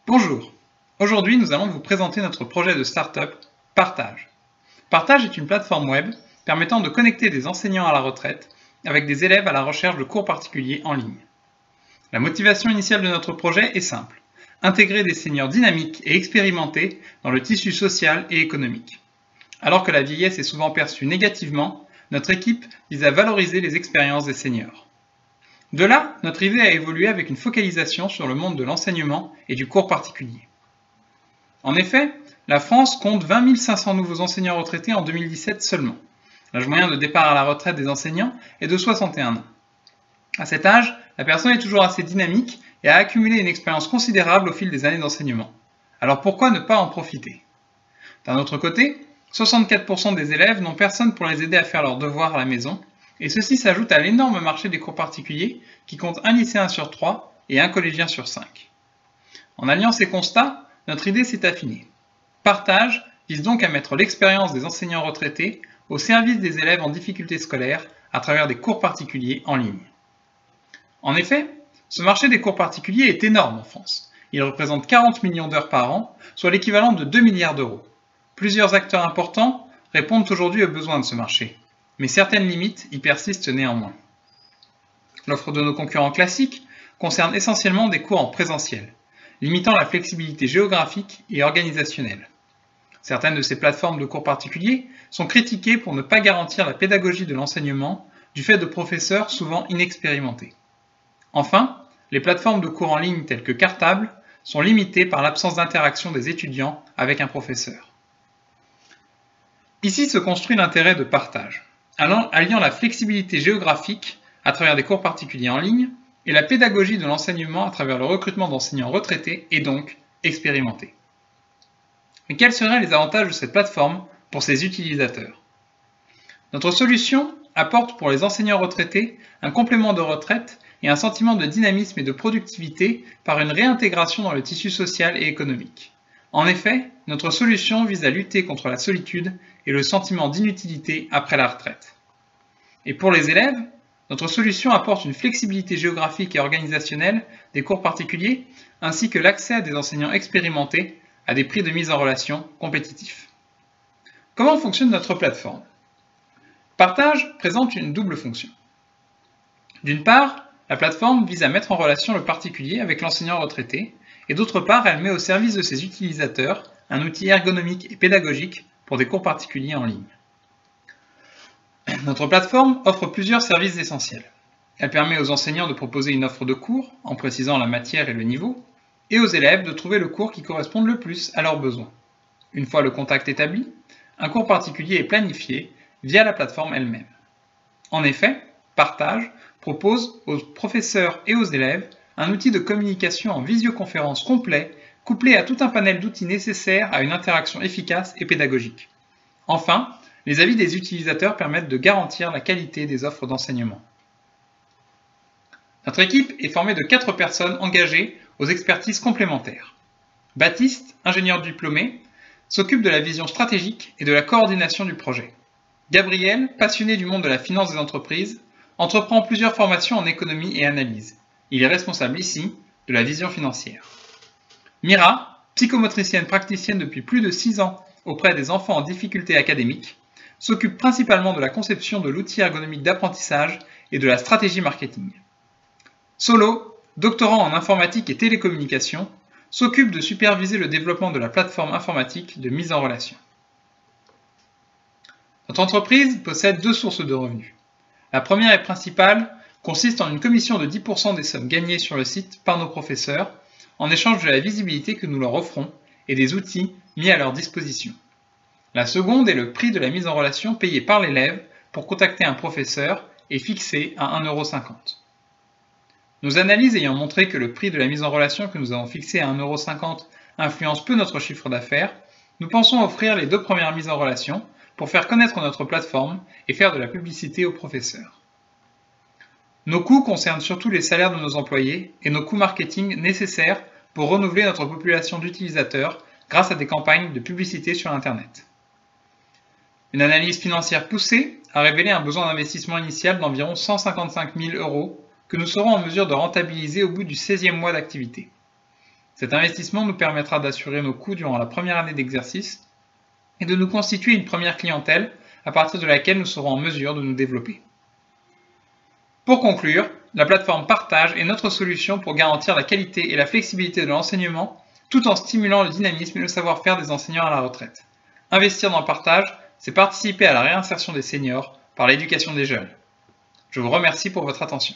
Bonjour, aujourd'hui nous allons vous présenter notre projet de start-up Partage. Partage est une plateforme web permettant de connecter des enseignants à la retraite avec des élèves à la recherche de cours particuliers en ligne. La motivation initiale de notre projet est simple, intégrer des seniors dynamiques et expérimentés dans le tissu social et économique. Alors que la vieillesse est souvent perçue négativement, notre équipe vise à valoriser les expériences des seniors. De là, notre idée a évolué avec une focalisation sur le monde de l'enseignement et du cours particulier. En effet, la France compte 20 500 nouveaux enseignants retraités en 2017 seulement. L'âge moyen de départ à la retraite des enseignants est de 61 ans. À cet âge, la personne est toujours assez dynamique et a accumulé une expérience considérable au fil des années d'enseignement. Alors pourquoi ne pas en profiter? D'un autre côté, 64% des élèves n'ont personne pour les aider à faire leurs devoirs à la maison, et ceci s'ajoute à l'énorme marché des cours particuliers qui compte un lycéen sur 3 et un collégien sur 5. En alliant ces constats, notre idée s'est affinée. Partage vise donc à mettre l'expérience des enseignants retraités au service des élèves en difficulté scolaire à travers des cours particuliers en ligne. En effet, ce marché des cours particuliers est énorme en France. Il représente 40 millions d'heures par an, soit l'équivalent de 2 milliards d'euros. Plusieurs acteurs importants répondent aujourd'hui aux besoins de ce marché, mais certaines limites y persistent néanmoins. L'offre de nos concurrents classiques concerne essentiellement des cours en présentiel, limitant la flexibilité géographique et organisationnelle. Certaines de ces plateformes de cours particuliers sont critiquées pour ne pas garantir la pédagogie de l'enseignement du fait de professeurs souvent inexpérimentés. Enfin, les plateformes de cours en ligne telles que Cartable sont limitées par l'absence d'interaction des étudiants avec un professeur. Ici se construit l'intérêt de Partage, alliant la flexibilité géographique à travers des cours particuliers en ligne et la pédagogie de l'enseignement à travers le recrutement d'enseignants retraités et donc expérimentés. Mais quels seraient les avantages de cette plateforme pour ses utilisateurs? Notre solution apporte pour les enseignants retraités un complément de retraite et un sentiment de dynamisme et de productivité par une réintégration dans le tissu social et économique. En effet, notre solution vise à lutter contre la solitude et le sentiment d'inutilité après la retraite. Et pour les élèves, notre solution apporte une flexibilité géographique et organisationnelle des cours particuliers, ainsi que l'accès à des enseignants expérimentés à des prix de mise en relation compétitifs. Comment fonctionne notre plateforme? Partage présente une double fonction. D'une part, la plateforme vise à mettre en relation le particulier avec l'enseignant retraité, et d'autre part, elle met au service de ses utilisateurs un outil ergonomique et pédagogique pour des cours particuliers en ligne. Notre plateforme offre plusieurs services essentiels. Elle permet aux enseignants de proposer une offre de cours en précisant la matière et le niveau, et aux élèves de trouver le cours qui corresponde le plus à leurs besoins. Une fois le contact établi, un cours particulier est planifié via la plateforme elle-même. En effet, Partage propose aux professeurs et aux élèves un outil de communication en visioconférence complet, couplé à tout un panel d'outils nécessaires à une interaction efficace et pédagogique. Enfin, les avis des utilisateurs permettent de garantir la qualité des offres d'enseignement. Notre équipe est formée de 4 personnes engagées aux expertises complémentaires. Baptiste, ingénieur diplômé, s'occupe de la vision stratégique et de la coordination du projet. Gabriel, passionné du monde de la finance des entreprises, entreprend plusieurs formations en économie et analyse. Il est responsable ici de la vision financière. Mira, psychomotricienne praticienne depuis plus de 6 ans auprès des enfants en difficulté académique, s'occupe principalement de la conception de l'outil ergonomique d'apprentissage et de la stratégie marketing. Solo, doctorant en informatique et télécommunications, s'occupe de superviser le développement de la plateforme informatique de mise en relation. Notre entreprise possède 2 sources de revenus. La première et principale consiste en une commission de 10% des sommes gagnées sur le site par nos professeurs, en échange de la visibilité que nous leur offrons et des outils mis à leur disposition. La seconde est le prix de la mise en relation payé par l'élève pour contacter un professeur et fixé à 1,50 €. Nos analyses ayant montré que le prix de la mise en relation que nous avons fixé à 1,50 € influence peu notre chiffre d'affaires, nous pensons offrir les 2 premières mises en relation pour faire connaître notre plateforme et faire de la publicité aux professeurs. Nos coûts concernent surtout les salaires de nos employés et nos coûts marketing nécessaires pour renouveler notre population d'utilisateurs grâce à des campagnes de publicité sur Internet. Une analyse financière poussée a révélé un besoin d'investissement initial d'environ 155 000 € que nous serons en mesure de rentabiliser au bout du 16e mois d'activité. Cet investissement nous permettra d'assurer nos coûts durant la première année d'exercice et de nous constituer une première clientèle à partir de laquelle nous serons en mesure de nous développer. Pour conclure, la plateforme Partage est notre solution pour garantir la qualité et la flexibilité de l'enseignement tout en stimulant le dynamisme et le savoir-faire des enseignants à la retraite. Investir dans le partage, c'est participer à la réinsertion des seniors par l'éducation des jeunes. Je vous remercie pour votre attention.